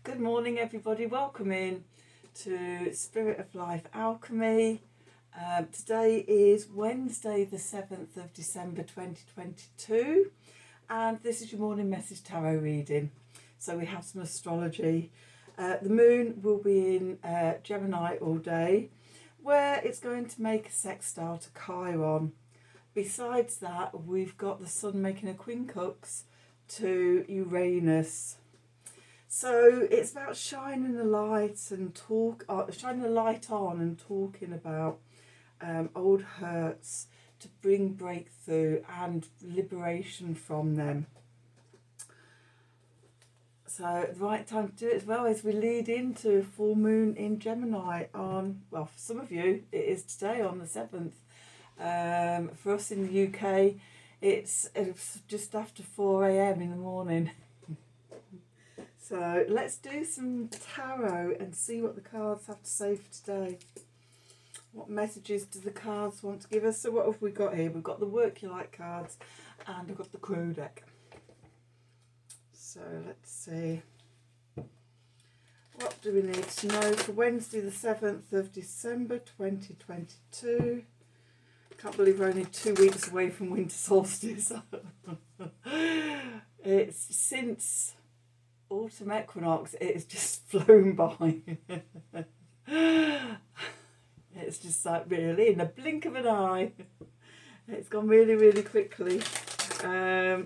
Good morning, everybody. Welcome in to Spirit of Life Alchemy. Today is Wednesday, the 7th of December 2022, and this is your morning message tarot reading. So we have some astrology. The moon will be in Gemini all day, where it's going to make a sextile to Chiron. Besides that, we've got the sun making a quincunx to Uranus. So it's about shining the light and shining the light on and talking about old hurts to bring breakthrough and liberation from them. So the right time to do it as well as we lead into full moon in Gemini on, well, for some of you it is today on the 7th. For us in the UK it's just after 4 a.m. in the morning. So let's do some tarot and see what the cards have to say for today. What messages do the cards want to give us? So what have we got here? We've got the Work You Like cards and I've got the Crow deck. So let's see. What do we need to know for Wednesday the 7th of December 2022? Can't believe we're only 2 weeks away from winter solstice. It's since autumn equinox, it's just flown by. It's just like really in the blink of an eye. It's gone really, really quickly. I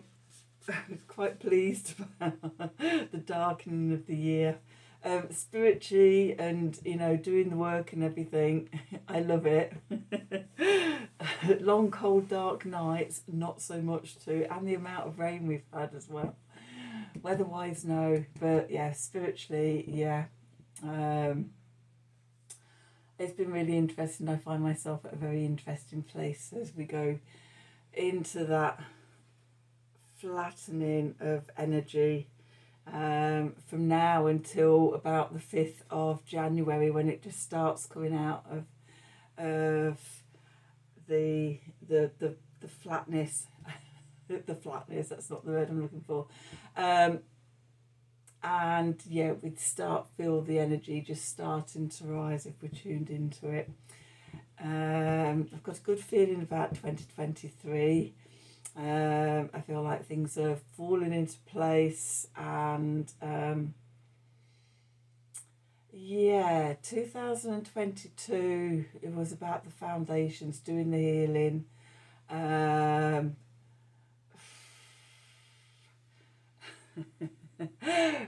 was quite pleased about the darkening of the year. Spiritually and, you know, doing the work and everything, I love it. Long, cold, dark nights, not so much too, and the amount of rain we've had as well. Weather-wise, no, but yeah, spiritually, yeah. It's been really interesting. I find myself at a very interesting place as we go into that flattening of energy from now until about the 5th of January, when it just starts coming out of the flatness. The flatness, that's not the word I'm looking for. And yeah, we'd feel the energy just starting to rise if we're tuned into it. I've got a good feeling about 2023. I feel like things are falling into place, and 2022, it was about the foundations, doing the healing.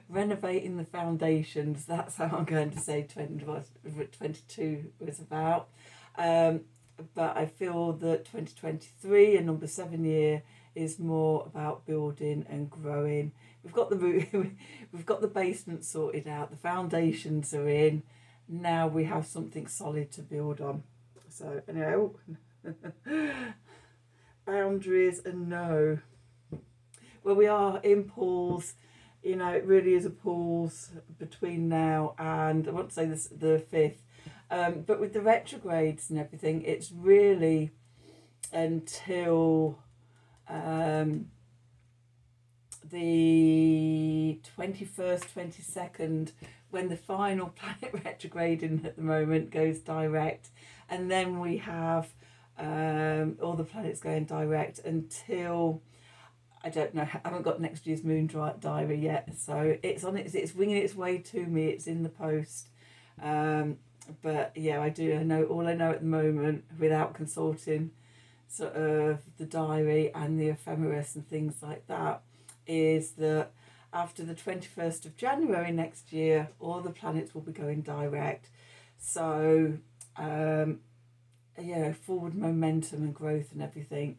Renovating the foundations, that's how I'm going to say 2022 was about. But I feel that 2023, a number 7 year, is more about building and growing. We've got the we've got the basement sorted out, the foundations are in, now we have something solid to build on. So anyway, boundaries and no. Well, we are in pause. You know, it really is a pause between now and, I want to say this, the 5th. But with the retrogrades and everything, it's really until the 21st, 22nd, when the final planet retrograding at the moment goes direct. And then we have all the planets going direct until, I don't know, I haven't got next year's moon diary yet, so it's winging its way to me. It's in the post, but yeah, I know all I know at the moment, without consulting sort of the diary and the ephemeris and things like that, is that after the 21st of January next year, all the planets will be going direct. So forward momentum and growth and everything.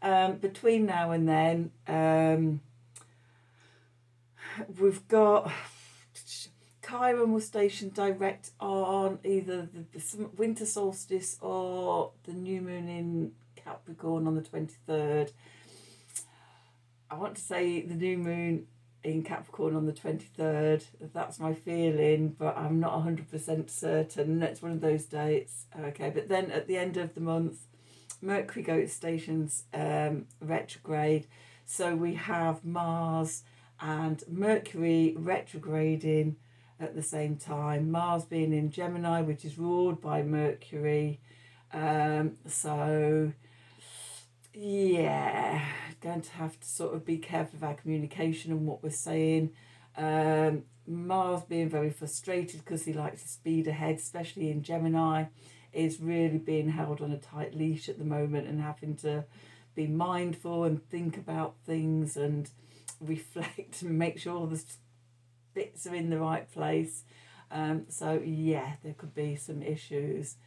Between now and then, we've got Chiron will station direct on either the winter solstice or the new moon in Capricorn on the 23rd. I want to say the new moon in Capricorn on the 23rd. That's my feeling, but I'm not 100% certain. It's one of those dates. Okay, but then at the end of the month, Mercury goes stations retrograde, so we have Mars and Mercury retrograding at the same time. Mars being in Gemini, which is ruled by Mercury. So yeah, going to have to sort of be careful of our communication and what we're saying. Mars being very frustrated because he likes to speed ahead, especially in Gemini, is really being held on a tight leash at the moment and having to be mindful and think about things and reflect and make sure all the bits are in the right place. So yeah, there could be some issues.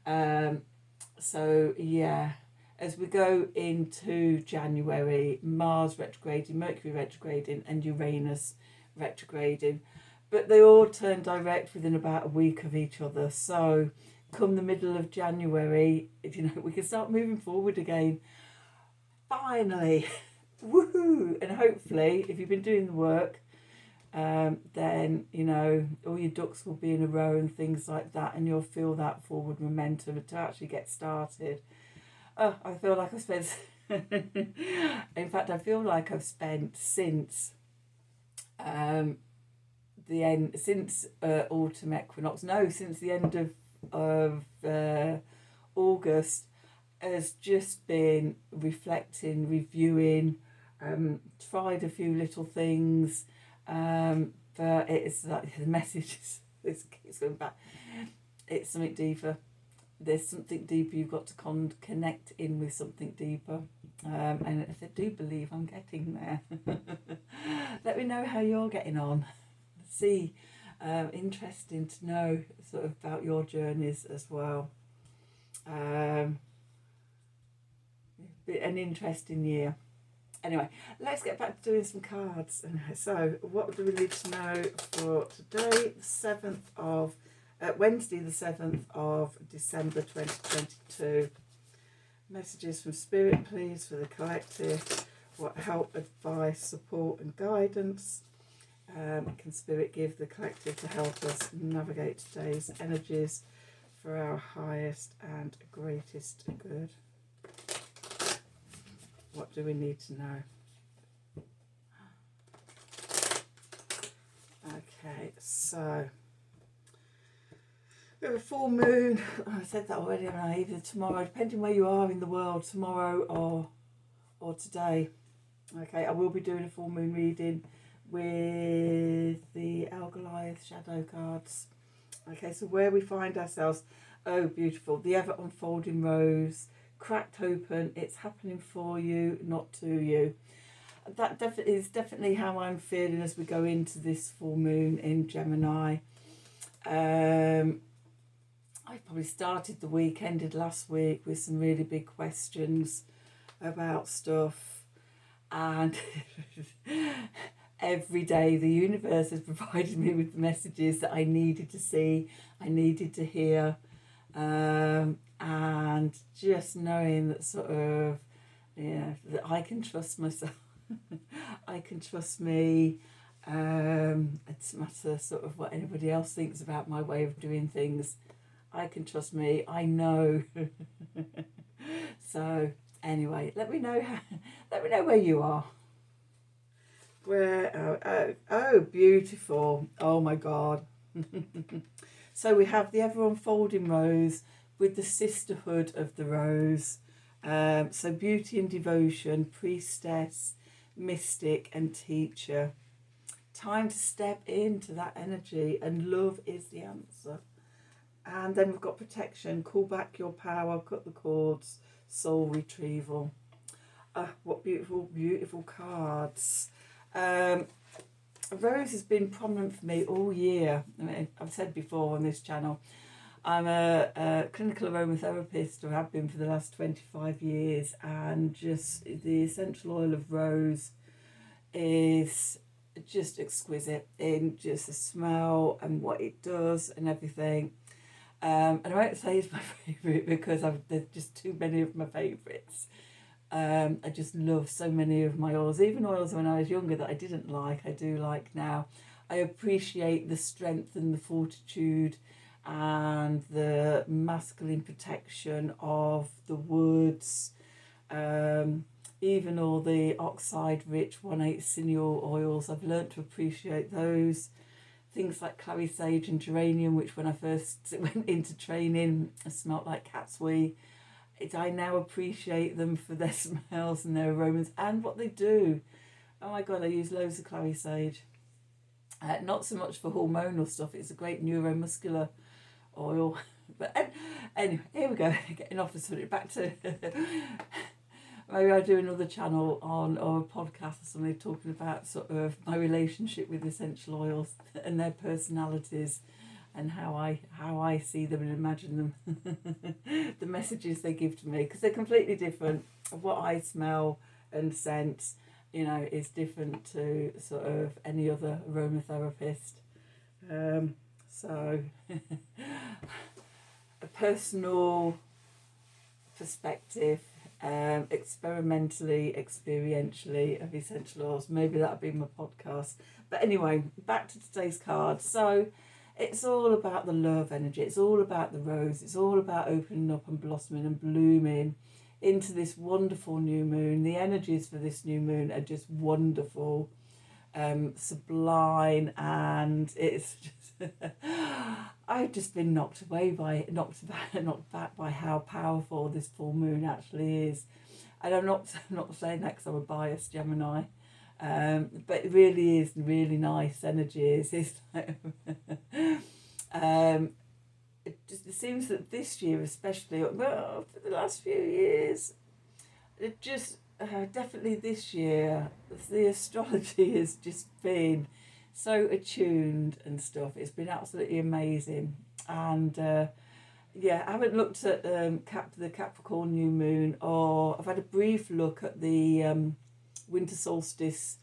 So yeah, as we go into January, Mars retrograding, Mercury retrograding, and Uranus retrograding, but they all turn direct within about a week of each other. So come the middle of January, we can start moving forward again. Finally, woohoo! And hopefully, if you've been doing the work, then all your ducks will be in a row and things like that, and you'll feel that forward momentum to actually get started. I feel like I've spent in fact I feel like I've spent since the end, since autumn equinox, no, since the end of August, has just been reflecting, reviewing, tried a few little things, but it's like the message is keeps going back. It's something deeper. There's something deeper. You've got to connect in with something deeper, and I do believe I'm getting there. Let me know how you're getting on. See, interesting to know sort of about your journeys as well. An interesting year. Anyway, let's get back to doing some cards. So, what do we need to know for today, Wednesday, the 7th of December 2022? Messages from Spirit, please, for the collective. What help, advice, support, and guidance can Spirit give the collective to help us navigate today's energies for our highest and greatest good? What do we need to know? Okay, so we have a full moon. I said that already, haven't I? Either tomorrow, depending where you are in the world, tomorrow or today. Okay, I will be doing a full moon reading with the El Goliath shadow cards. Okay, so where we find ourselves, oh beautiful, the ever unfolding rose, cracked open, it's happening for you, not to you. That is definitely how I'm feeling as we go into this full moon in Gemini. I probably started the week, ended last week with some really big questions about stuff, and every day the universe has provided me with the messages that I needed to see, I needed to hear, and just knowing that sort of, that I can trust myself, I can trust me. It doesn't matter sort of what anybody else thinks about my way of doing things. I can trust me. I know. So anyway, let me know where you are. Oh, beautiful. Oh my God. So we have the ever unfolding rose with the sisterhood of the rose. So beauty and devotion, priestess, mystic and teacher. Time to step into that energy, and love is the answer. And then we've got protection, call back your power, cut the cords, soul retrieval. What beautiful, beautiful cards. Rose has been prominent for me all year. I mean, I've said before on this channel, I'm a clinical aromatherapist, or have been for the last 25 years, and just the essential oil of rose is just exquisite in just the smell and what it does and everything. And I won't say it's my favourite because there's just too many of my favourites. I just love so many of my oils, even oils when I was younger that I didn't like, I do like now. I appreciate the strength and the fortitude and the masculine protection of the woods, even all the oxide rich 1,8 sineal oils. I've learnt to appreciate those things like clary sage and geranium, which when I first went into training smelt like cat's wee. I now appreciate them for their smells and their aromas and what they do. Oh my God, I use loads of clary sage. Not so much for hormonal stuff, it's a great neuromuscular oil. But anyway, here we go, getting off the subject, back to... Maybe I'll do another channel on, or a podcast or something, talking about sort of my relationship with essential oils and their personalities and how I see them and imagine them. The messages they give to me, because they're completely different. What I smell and sense, you know, is different to sort of any other aromatherapist. So a personal perspective, experimentally, experientially, of essential oils. Maybe that'll be my podcast. But anyway, back to today's card. So it's all about the love energy. It's all about the rose. It's all about opening up and blossoming and blooming into this wonderful new moon. The energies for this new moon are just wonderful, sublime, and it's just I've just been knocked back by how powerful this full moon actually is. And I'm not saying that because I'm a biased Gemini, but it really is really nice energies. It's like it seems that this year especially, well, for the last few years, it just definitely this year, the astrology has just been so attuned and stuff. It's been absolutely amazing. And yeah, I haven't looked at the Capricorn new moon, or I've had a brief look at the winter solstice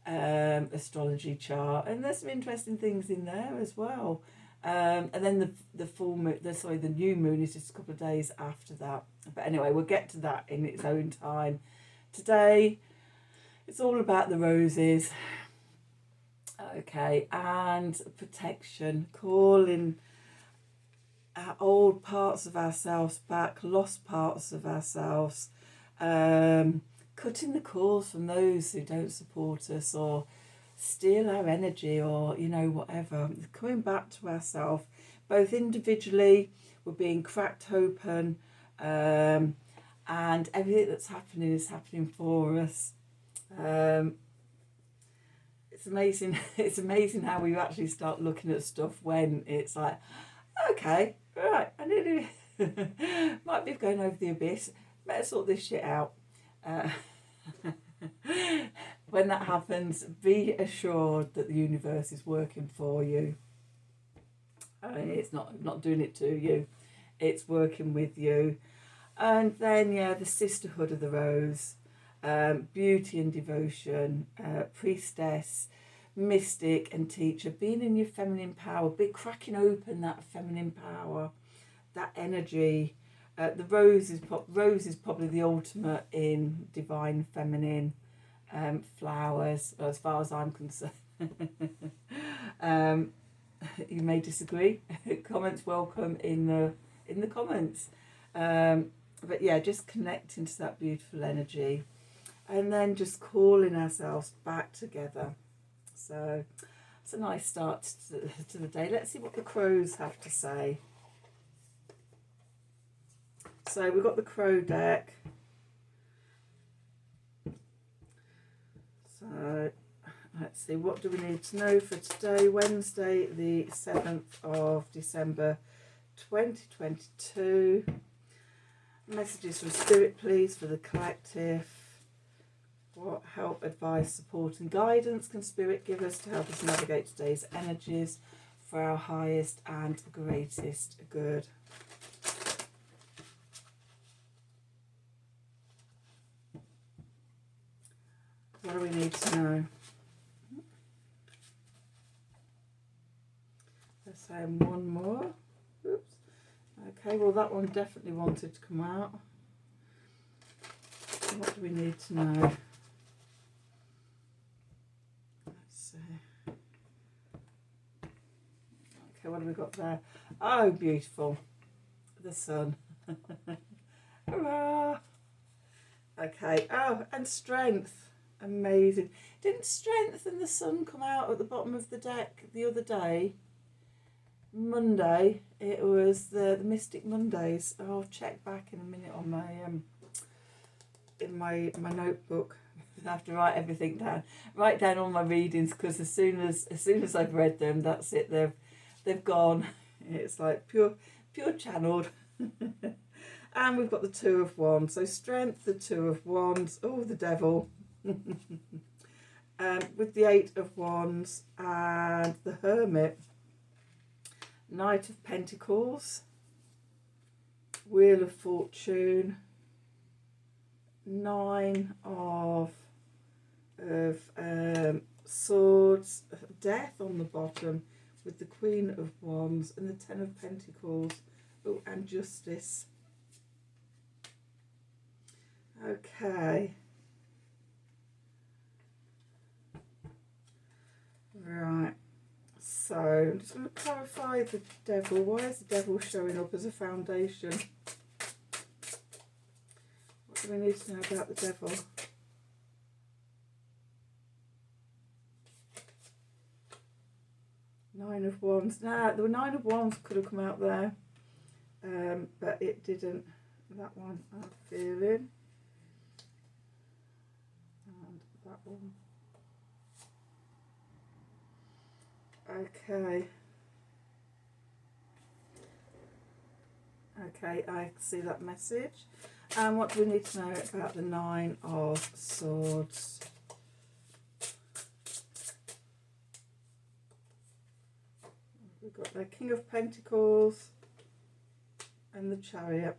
astrology chart, and there's some interesting things in there as well. And then the full moon, the new moon is just a couple of days after that. But anyway, we'll get to that in its own time. Today, it's all about the roses. Okay, and protection, calling our old parts of ourselves back, lost parts of ourselves, cutting the cords from those who don't support us or steal our energy, or, you know, whatever. Coming back to ourselves, both individually, we're being cracked open, and everything that's happening is happening for us. It's amazing. It's amazing how we actually start looking at stuff when it's like, okay, right, I nearly might be going over the abyss. Better sort this shit out. When that happens, be assured that the universe is working for you. It's not doing it to you. It's working with you. And then, yeah, the sisterhood of the rose, beauty and devotion, priestess, mystic and teacher, being in your feminine power, cracking open that feminine power, that energy. The rose is probably the ultimate in divine feminine flowers, as far as I'm concerned. You may disagree. Comments welcome in the comments. But yeah, just connecting to that beautiful energy, and then just calling ourselves back together. So it's a nice start to the day. Let's see what the crows have to say. So we've got the crow deck. So let's see, what do we need to know for today, Wednesday the 7th of December 2022. Messages from Spirit, please, for the collective. What help, advice, support and guidance can Spirit give us to help us navigate today's energies for our highest and greatest good? What do we need to know? Let's say one more. Oops. Okay, well that one definitely wanted to come out. What do we need to know? Let's see. Okay, what have we got there? Oh, beautiful. The sun. Hurrah! Okay, oh, and strength. Amazing. Didn't Strength and the Sun come out at the bottom of the deck the other day? Monday. It was the Mystic Mondays. I'll check back in a minute on my in my notebook. I have to write everything down. Write down all my readings, because as soon as I've read them, that's it. They've gone. It's like pure channeled. And we've got the Two of Wands. So Strength, the Two of Wands. Oh, the Devil. With the Eight of Wands and the Hermit. Knight of Pentacles. Wheel of Fortune. Nine of Swords. Death on the bottom, with the Queen of Wands and the Ten of Pentacles. Oh, and Justice. Okay. Right. So I'm just going to clarify the Devil. Why is the Devil showing up as a foundation? What do we need to know about the Devil? Nine of Wands. Now, the Nine of Wands could have come out there, but it didn't. That one I'm feeling. And that one. Okay. Okay, I see that message. And what do we need to know about the Nine of Swords? We've got the King of Pentacles and the Chariot.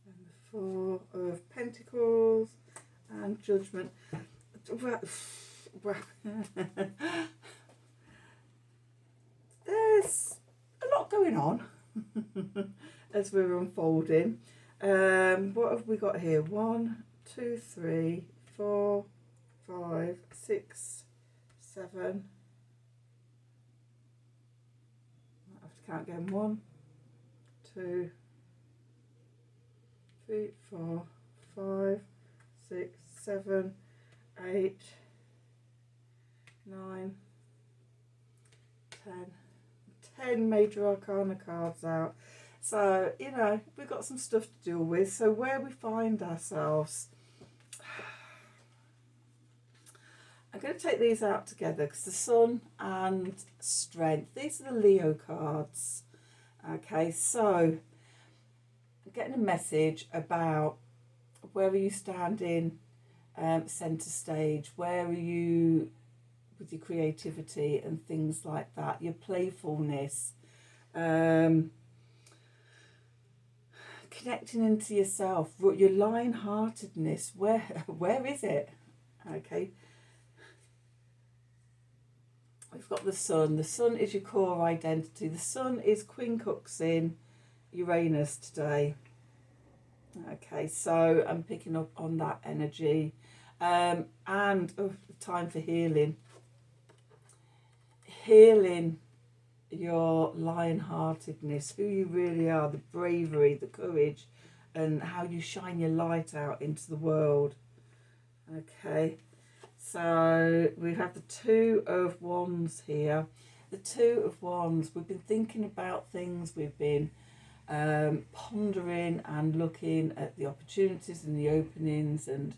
And the Four of Pentacles and Judgment. There's a lot going on as we're unfolding. What have we got here? 1, 2, 3, 4, 5, 6, 7. I have to count again. 1, 2, 3, 4, 5, 6, 7, 8, 9, 10. 10 major arcana cards out. So, you know, we've got some stuff to deal with. So where we find ourselves, I'm going to take these out together, because the Sun and Strength, these are the Leo cards. Okay, so I'm getting a message about where are you standing centre stage, where are you with your creativity and things like that, your playfulness, connecting into yourself, your lion-heartedness, where is it? Okay, we've got the Sun. The Sun is your core identity. The Sun is quincunx in Uranus today. Okay, so I'm picking up on that energy, and time for healing your lion-heartedness, who you really are, the bravery, the courage, and how you shine your light out into the world. Okay, so we have the Two of Wands here. The Two of Wands, we've been thinking about things, we've been pondering and looking at the opportunities and the openings, and,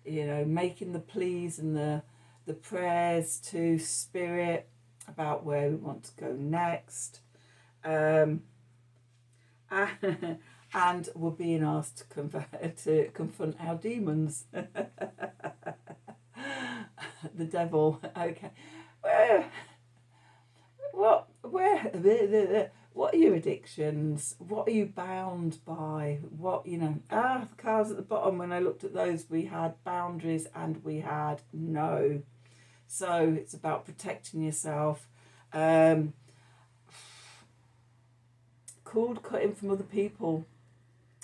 you know, making the pleas and the prayers to Spirit about where we want to go next, and we're being asked to confront our demons. The Devil. Okay, what are your addictions? What are you bound by? What, you know, the cards at the bottom, when I looked at those, we had boundaries and we had no. So it's about protecting yourself. Cord cutting from other people,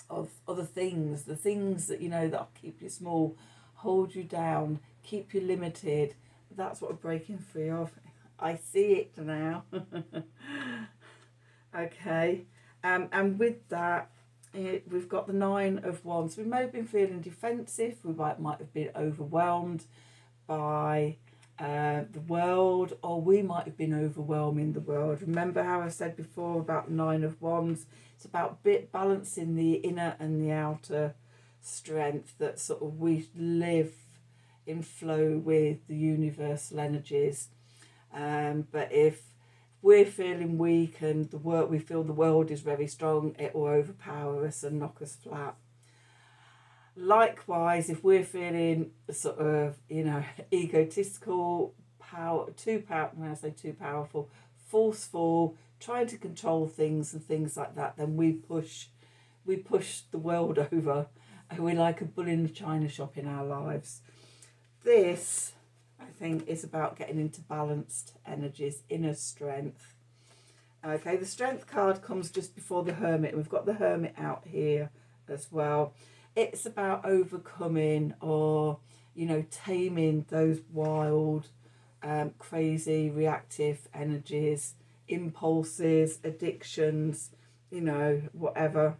of other things, the things that, you know, that keep you small, hold you down, keep you limited. That's what we're breaking free of. I see it now. Okay, and with that, we've got the Nine of Wands. We may have been feeling defensive. We might have been overwhelmed by the world, or we might have been overwhelming the world. Remember how I said before about the Nine of Wands? It's about balancing the inner and the outer strength, that sort of we live in flow with the universal energies. But if we're feeling weak and we feel the world is very strong, it will overpower us and knock us flat. Likewise, if we're feeling sort of, egotistical, when I say too powerful, forceful, trying to control things and things like that, then we push the world over, and we're like a bull in a china shop in our lives. This, I think, is about getting into balanced energies, inner strength. Okay, the Strength card comes just before the Hermit. We've got the Hermit out here as well. It's about overcoming or, taming those wild, crazy, reactive energies, impulses, addictions, whatever.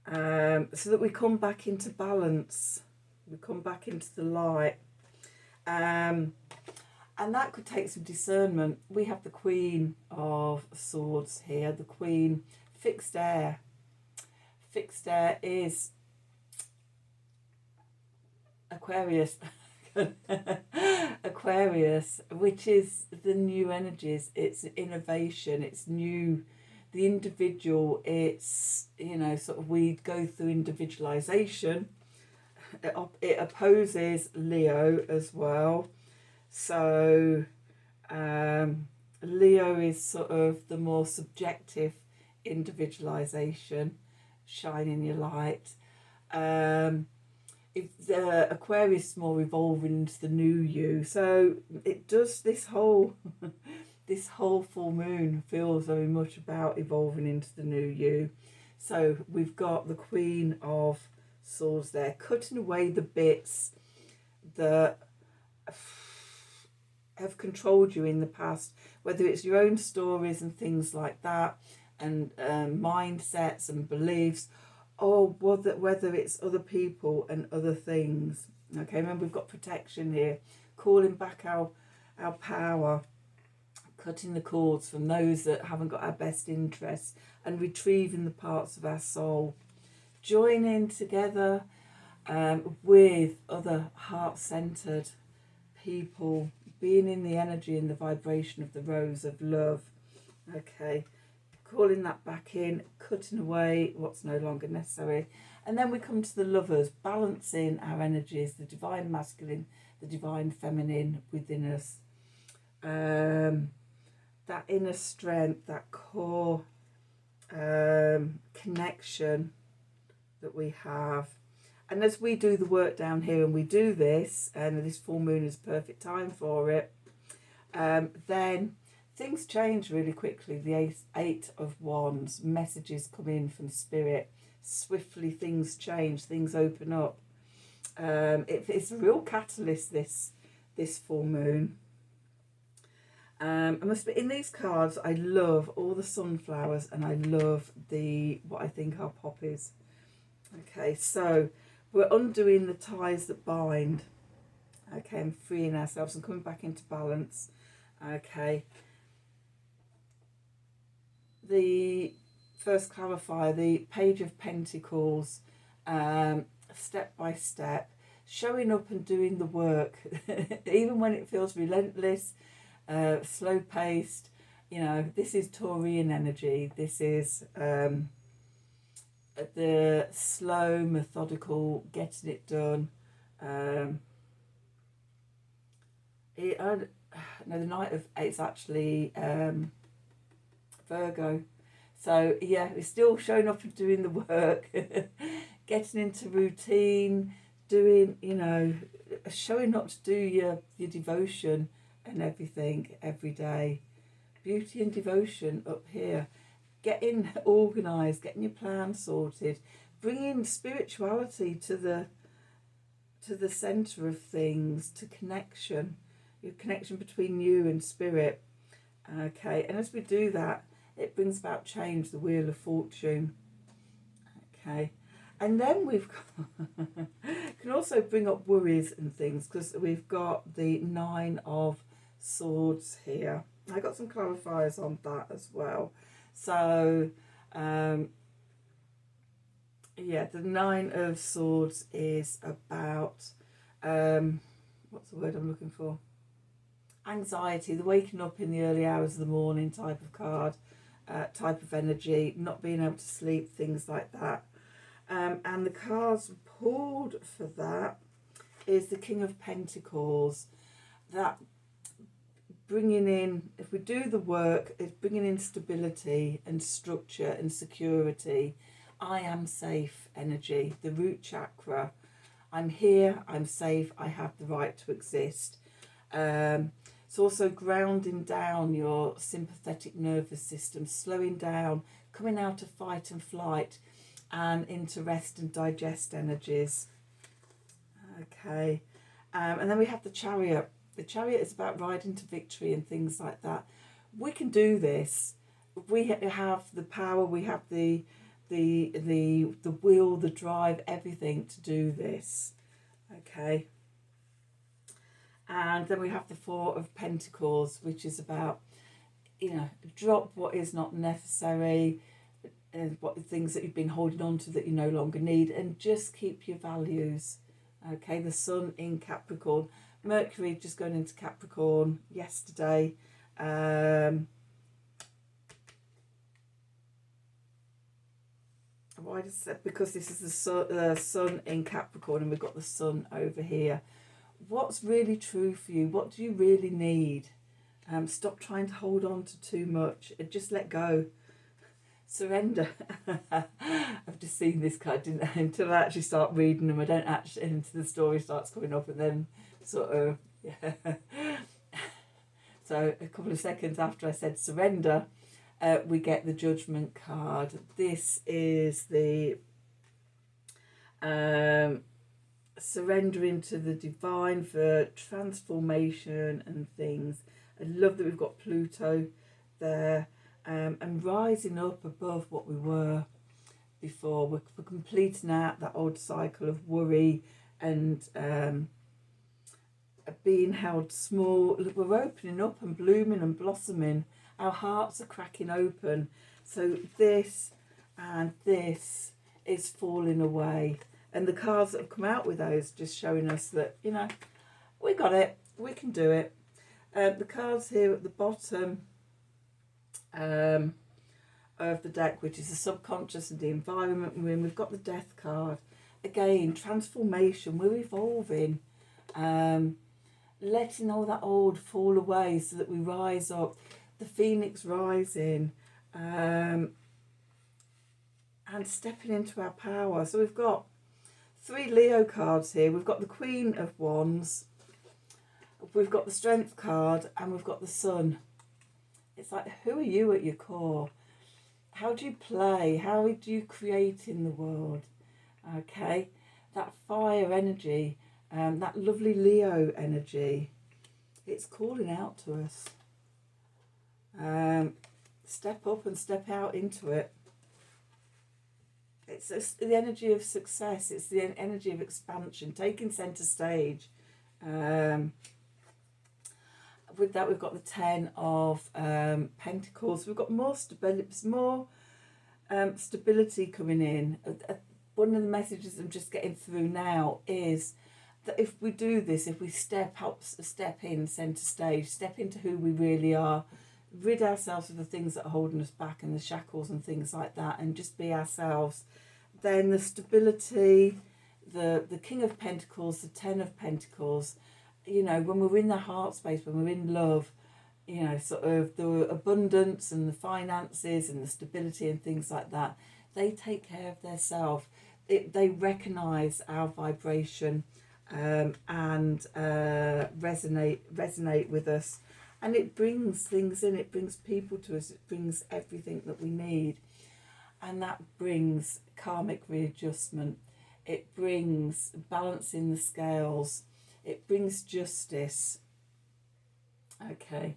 So that we come back into balance. We come back into the light. And that could take some discernment. We have the Queen of Swords here. The Queen, fixed air. Fixed air is Aquarius. Aquarius, which is the new energies. It's innovation. It's new. The individual, it's, sort of we go through individualization. It opposes Leo as well. So Leo is sort of the more subjective individualization, shining your light. If the Aquarius is more evolving into the new you, so it does this whole this whole full moon feels very much about evolving into the new you. So we've got the Queen of Swords there, cutting away the bits that have controlled you in the past, whether it's your own stories and things like that, and mindsets and beliefs, or whether it's other people and other things. Okay, remember we've got protection here, calling back our power, cutting the cords from those that haven't got our best interests, and retrieving the parts of our soul. Joining together with other heart-centered people, being in the energy and the vibration of the rose of love. Okay, calling that back in, cutting away what's no longer necessary. And then we come to the Lovers, balancing our energies, the divine masculine, the divine feminine within us. That inner strength, that core connection that we have. And as we do the work down here, and we do this, and this full moon is perfect time for it, then things change really quickly. The Eight of Wands, messages come in from Spirit. Swiftly things change, things open up. It's a real catalyst, this full moon. I must be in these cards. I love all the sunflowers, and I love what I think are poppies. Okay, so we're undoing the ties that bind. Okay, and freeing ourselves and coming back into balance. Okay. The first clarifier, the Page of Pentacles, step by step, showing up and doing the work, even when it feels relentless, slow paced. This is Taurian energy. This is the slow, methodical, getting it done. The Knight of It's actually Virgo. So yeah, it's still showing up and doing the work, getting into routine, doing, showing up to do your devotion and everything every day. Beauty and devotion up here. Getting organised, getting your plan sorted, bringing spirituality to the centre of things, to connection, your connection between you and spirit. Okay, and as we do that, It brings about change, the Wheel of Fortune. Okay. And then we've got, can also bring up worries and things, because we've got the Nine of Swords here. I got some clarifiers on that as well. So, yeah, the Nine of Swords is about, what's the word I'm looking for? Anxiety, the waking up in the early hours of the morning type of card, type of energy, not being able to sleep, things like that. And the cards pulled for that is the King of Pentacles. That bringing in, if we do the work, it's bringing in stability and structure and security. I am safe energy, the root chakra. I'm here, I'm safe, I have the right to exist. It's also grounding down your sympathetic nervous system, slowing down, coming out of fight and flight and into rest and digest energies. Okay. And then we have the Chariot. The Chariot is about riding to victory and things like that. We can do this. We have the power, we have the will, the drive, everything to do this. Okay. And then we have the Four of Pentacles, which is about, you know, drop what is not necessary, and what things that you've been holding on to that you no longer need, and just keep your values. Okay, the Sun in Capricorn, Mercury just going into Capricorn yesterday. Why does that? Because this is the Sun in Capricorn, and we've got the Sun over here. What's really true for you? What do you really need? Stop trying to hold on to too much and just let go. Surrender. I've just seen this card, didn't I? Until I actually start reading them, I don't actually, until the story starts coming up, and then sort of, yeah. So a couple of seconds after I said surrender, we get the Judgment card. This is the surrendering to the divine for transformation and things. I love that we've got Pluto there, and rising up above what we were before. We're completing out that old cycle of worry and being held small. We're opening up and blooming and blossoming. Our hearts are cracking open. So this and this is falling away. And the cards that have come out with those just showing us that, you know, we got it. We can do it. The cards here at the bottom of the deck, which is the subconscious and the environment we're in, we've got the Death card. Again, transformation. We're evolving. Letting all that old fall away so that we rise up. The Phoenix rising. And stepping into our power. So we've got 3 Leo cards here. We've got the Queen of Wands, we've got the Strength card, and we've got the Sun. It's like, who are you at your core? How do you play? How do you create in the world? Okay, that fire energy, that lovely Leo energy, it's calling out to us. Step up and step out into it. It's the energy of success. It's the energy of expansion, taking centre stage. With that, we've got the Ten of Pentacles. We've got more stability coming in. One of the messages I'm just getting through now is that if we do this, if we step in centre stage, step into who we really are, rid ourselves of the things that are holding us back and the shackles and things like that, and just be ourselves, then the stability, the King of Pentacles, the Ten of Pentacles, you know, when we're in the heart space, when we're in love, you know, sort of the abundance and the finances and the stability and things like that, they take care of themselves. They recognise our vibration and resonate with us. And it brings things in, it brings people to us, it brings everything that we need. And that brings karmic readjustment. It brings balancing the scales. It brings justice. Okay.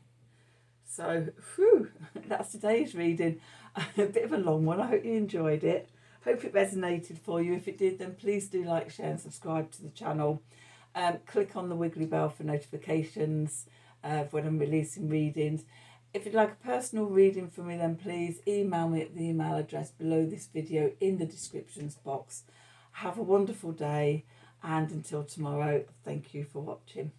So, whew, that's today's reading. A bit of a long one. I hope you enjoyed it. Hope it resonated for you. If it did, then please do like, share and subscribe to the channel. Click on the wiggly bell for notifications when I'm releasing readings. If you'd like a personal reading from me, then please email me at the email address below this video in the descriptions box. Have a wonderful day, and until tomorrow, thank you for watching.